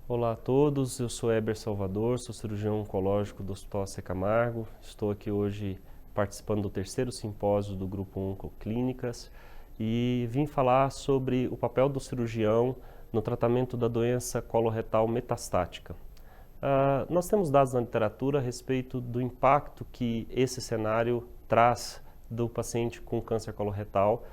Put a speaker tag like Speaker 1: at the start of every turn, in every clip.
Speaker 1: Olá a todos, eu sou Heber Salvador, sou cirurgião oncológico do Hospital AC Camargo. Estou aqui hoje participando do terceiro simpósio do Grupo Oncoclínicas e vim falar sobre o papel do cirurgião no tratamento da doença coloretal metastática. Nós temos dados na literatura a respeito do impacto que esse cenário traz do paciente com câncer coloretal.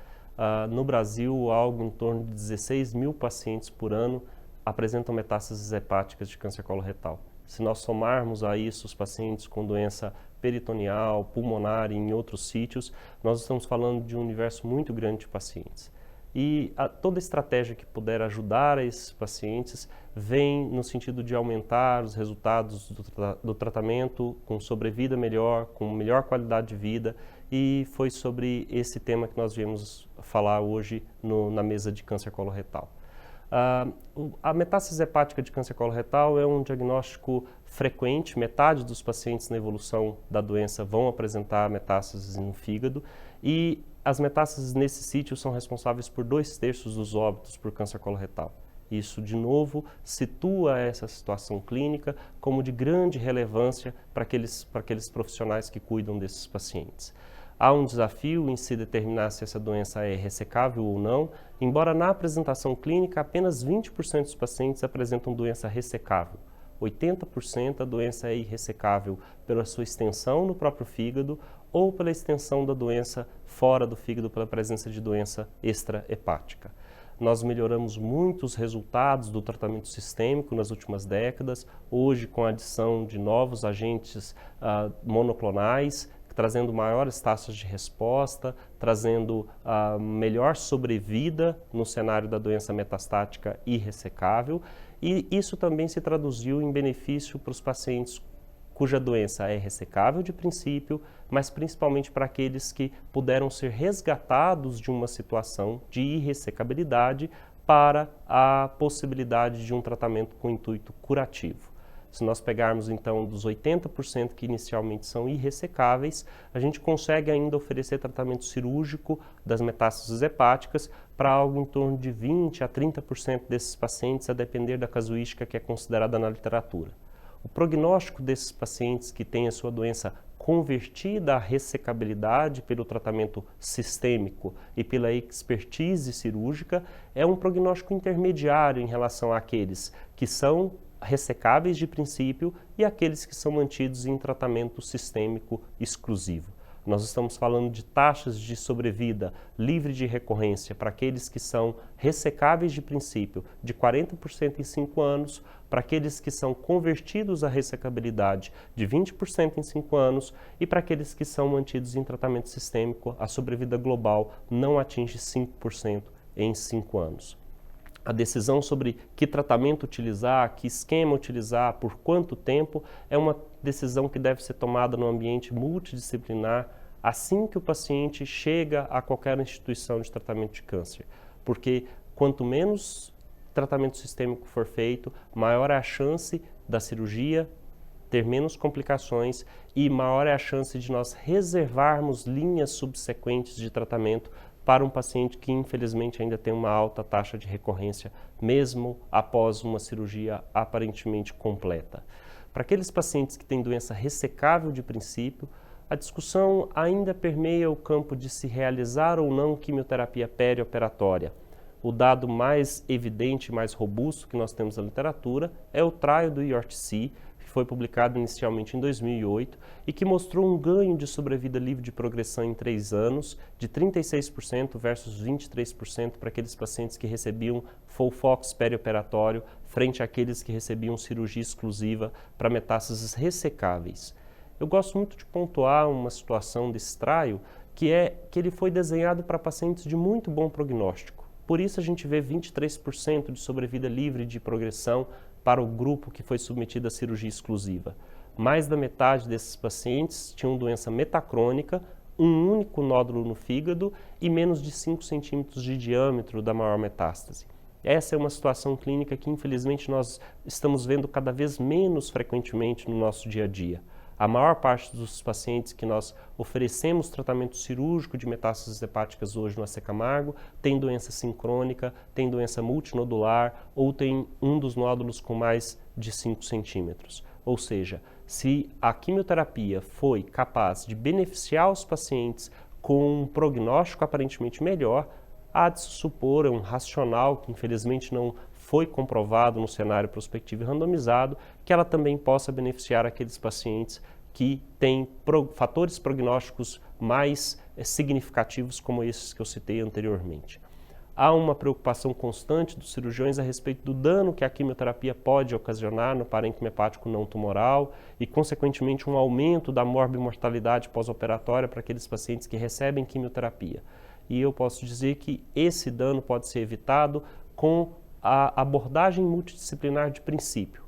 Speaker 1: No Brasil, algo em torno de 16 mil pacientes por ano apresentam metástases hepáticas de câncer coloretal. Se nós somarmos a isso os pacientes com doença peritoneal, pulmonar e em outros sítios, nós estamos falando de um universo muito grande de pacientes. E toda estratégia que puder ajudar esses pacientes vem no sentido de aumentar os resultados do tratamento com sobrevida melhor, com melhor qualidade de vida, e foi sobre esse tema que nós viemos falar hoje na mesa de câncer coloretal. A metástase hepática de câncer coloretal é um diagnóstico frequente, metade dos pacientes na evolução da doença vão apresentar metástases no fígado e as metástases nesse sítio são responsáveis por 2/3 dos óbitos por câncer coloretal. Isso, de novo, situa essa situação clínica como de grande relevância para aqueles profissionais que cuidam desses pacientes. Há um desafio em se determinar se essa doença é ressecável ou não, embora na apresentação clínica apenas 20% dos pacientes apresentam doença ressecável. 80% a doença é irressecável pela sua extensão no próprio fígado ou pela extensão da doença fora do fígado pela presença de doença extrahepática. Nós melhoramos muito os resultados do tratamento sistêmico nas últimas décadas, hoje com a adição de novos agentes monoclonais, trazendo maiores taxas de resposta, trazendo melhor sobrevida no cenário da doença metastática irressecável, e isso também se traduziu em benefício para os pacientes cuja doença é ressecável de princípio, mas principalmente para aqueles que puderam ser resgatados de uma situação de irressecabilidade para a possibilidade de um tratamento com intuito curativo. Se nós pegarmos então dos 80% que inicialmente são irressecáveis, a gente consegue ainda oferecer tratamento cirúrgico das metástases hepáticas para algo em torno de 20 a 30% desses pacientes, a depender da casuística que é considerada na literatura. O prognóstico desses pacientes que têm a sua doença convertida à ressecabilidade pelo tratamento sistêmico e pela expertise cirúrgica é um prognóstico intermediário em relação àqueles que são ressecáveis de princípio e aqueles que são mantidos em tratamento sistêmico exclusivo. Nós estamos falando de taxas de sobrevida livre de recorrência para aqueles que são ressecáveis de princípio de 40% em 5 anos, para aqueles que são convertidos à ressecabilidade de 20% em 5 anos e para aqueles que são mantidos em tratamento sistêmico, a sobrevida global não atinge 5% em 5 anos. A decisão sobre que tratamento utilizar, que esquema utilizar, por quanto tempo, é uma decisão que deve ser tomada no ambiente multidisciplinar assim que o paciente chega a qualquer instituição de tratamento de câncer. Porque quanto menos tratamento sistêmico for feito, maior é a chance da cirurgia ter menos complicações e maior é a chance de nós reservarmos linhas subsequentes de tratamento para um paciente que infelizmente ainda tem uma alta taxa de recorrência, mesmo após uma cirurgia aparentemente completa. Para aqueles pacientes que têm doença ressecável de princípio, a discussão ainda permeia o campo de se realizar ou não quimioterapia perioperatória. O dado mais evidente, mais robusto que nós temos na literatura é o trial do EORTC, que foi publicado inicialmente em 2008 e que mostrou um ganho de sobrevida livre de progressão em 3 anos de 36% versus 23% para aqueles pacientes que recebiam FOLFOX perioperatório frente àqueles que recebiam cirurgia exclusiva para metástases ressecáveis. Eu gosto muito de pontuar uma situação desse trial, que é que ele foi desenhado para pacientes de muito bom prognóstico. Por isso a gente vê 23% de sobrevida livre de progressão para o grupo que foi submetido à cirurgia exclusiva. mais da metade desses pacientes tinham doença metacrônica, um único nódulo no fígado e menos de 5 centímetros de diâmetro da maior metástase. Essa é uma situação clínica que, infelizmente, nós estamos vendo cada vez menos frequentemente no nosso dia a dia. A maior parte dos pacientes que nós oferecemos tratamento cirúrgico de metástases hepáticas hoje no AC Camargo tem doença sincrônica, tem doença multinodular ou tem um dos nódulos com mais de 5 centímetros. Ou seja, se a quimioterapia foi capaz de beneficiar os pacientes com um prognóstico aparentemente melhor, há de se supor, é um racional que infelizmente não foi comprovado no cenário prospectivo e randomizado, que ela também possa beneficiar aqueles pacientes que têm fatores prognósticos mais significativos como esses que eu citei anteriormente. Há uma preocupação constante dos cirurgiões a respeito do dano que a quimioterapia pode ocasionar no parênquima hepático não tumoral e, consequentemente, um aumento da morbimortalidade pós-operatória para aqueles pacientes que recebem quimioterapia. E eu posso dizer que esse dano pode ser evitado com a abordagem multidisciplinar de princípio.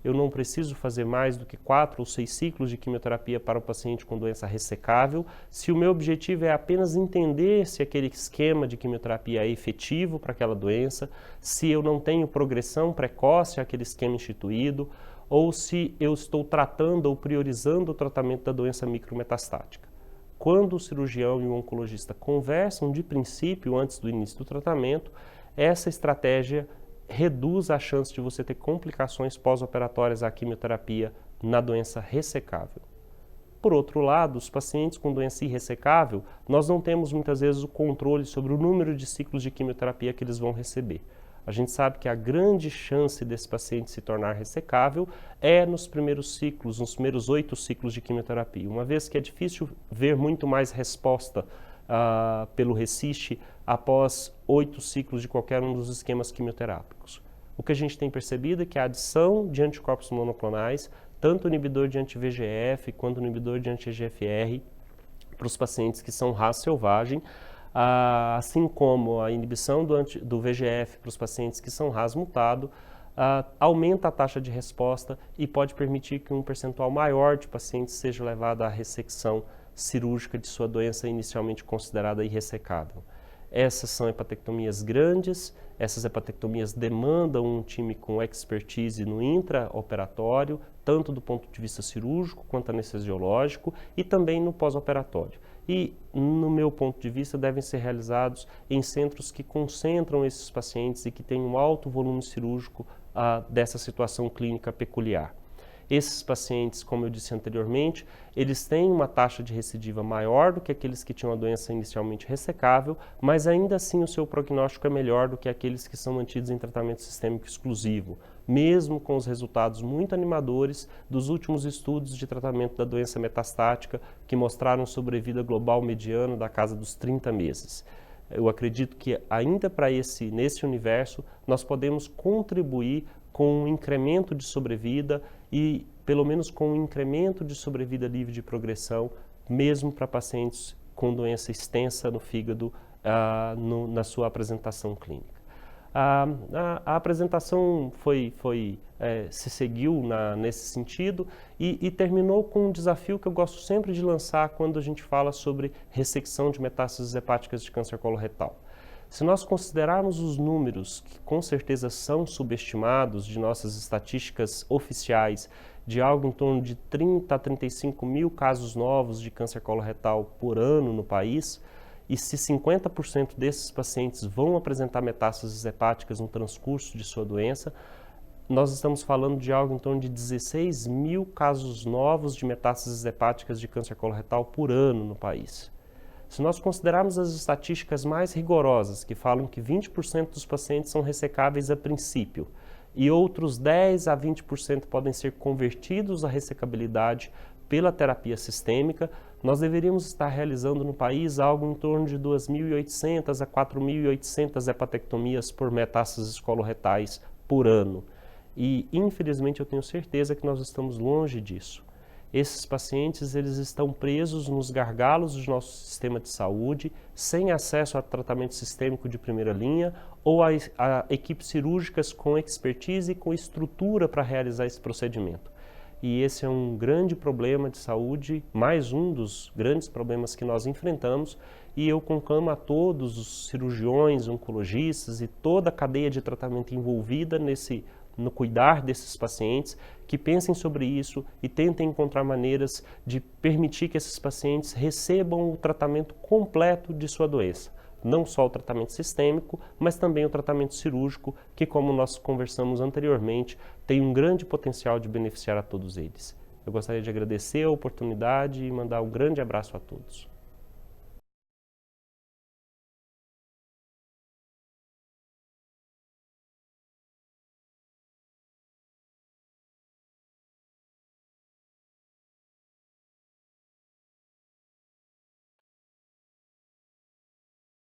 Speaker 1: Eu não preciso fazer mais do que 4 ou 6 ciclos de quimioterapia para o paciente com doença ressecável, se o meu objetivo é apenas entender se aquele esquema de quimioterapia é efetivo para aquela doença, se eu não tenho progressão precoce àquele esquema instituído, ou se eu estou tratando ou priorizando o tratamento da doença micrometastática. Quando o cirurgião e o oncologista conversam de princípio antes do início do tratamento, essa estratégia reduz a chance de você ter complicações pós-operatórias à quimioterapia na doença ressecável. Por outro lado, os pacientes com doença irressecável, nós não temos muitas vezes o controle sobre o número de ciclos de quimioterapia que eles vão receber. A gente sabe que a grande chance desse paciente se tornar ressecável é nos primeiros ciclos, nos primeiros 8 ciclos de quimioterapia, uma vez que é difícil ver muito mais resposta pelo RECIST após 8 ciclos de qualquer um dos esquemas quimioterápicos. O que a gente tem percebido é que a adição de anticorpos monoclonais, tanto o inibidor de anti-VEGF quanto o inibidor de anti-EGFR, para os pacientes que são RAS selvagem, assim como a inibição do VEGF para os pacientes que são RAS mutado, aumenta a taxa de resposta e pode permitir que um percentual maior de pacientes seja levado à ressecção cirúrgica de sua doença inicialmente considerada irressecável. Essas são hepatectomias grandes, essas hepatectomias demandam um time com expertise no intraoperatório, tanto do ponto de vista cirúrgico quanto anestesiológico e também no pós-operatório. E, no meu ponto de vista, devem ser realizados em centros que concentram esses pacientes e que têm um alto volume cirúrgico dessa situação clínica peculiar. Esses pacientes, como eu disse anteriormente, eles têm uma taxa de recidiva maior do que aqueles que tinham a doença inicialmente ressecável, mas ainda assim o seu prognóstico é melhor do que aqueles que são mantidos em tratamento sistêmico exclusivo, mesmo com os resultados muito animadores dos últimos estudos de tratamento da doença metastática que mostraram sobrevida global mediana da casa dos 30 meses. Eu acredito que ainda nesse universo nós podemos contribuir com um incremento de sobrevida e pelo menos com um incremento de sobrevida livre de progressão, mesmo para pacientes com doença extensa no fígado na sua apresentação clínica. A apresentação se seguiu nesse sentido e terminou com um desafio que eu gosto sempre de lançar quando a gente fala sobre ressecção de metástases hepáticas de câncer coloretal. Se nós considerarmos os números, que com certeza são subestimados de nossas estatísticas oficiais, de algo em torno de 30 a 35 mil casos novos de câncer coloretal por ano no país, e se 50% desses pacientes vão apresentar metástases hepáticas no transcurso de sua doença, nós estamos falando de algo em torno de 16 mil casos novos de metástases hepáticas de câncer coloretal por ano no país. Se nós considerarmos as estatísticas mais rigorosas, que falam que 20% dos pacientes são ressecáveis a princípio, e outros 10 a 20% podem ser convertidos à ressecabilidade pela terapia sistêmica, nós deveríamos estar realizando no país algo em torno de 2.800 a 4.800 hepatectomias por metástases coloretais por ano. E, infelizmente, eu tenho certeza que nós estamos longe disso. Esses pacientes eles estão presos nos gargalos do nosso sistema de saúde, sem acesso a tratamento sistêmico de primeira linha ou a equipes cirúrgicas com expertise e com estrutura para realizar esse procedimento. e esse é um grande problema de saúde, mais um dos grandes problemas que nós enfrentamos, e eu conclamo a todos os cirurgiões, oncologistas e toda a cadeia de tratamento envolvida no cuidar desses pacientes, que pensem sobre isso e tentem encontrar maneiras de permitir que esses pacientes recebam o tratamento completo de sua doença. Não só o tratamento sistêmico, mas também o tratamento cirúrgico, que, como nós conversamos anteriormente, tem um grande potencial de beneficiar a todos eles. Eu gostaria de agradecer a oportunidade e mandar um grande abraço a todos.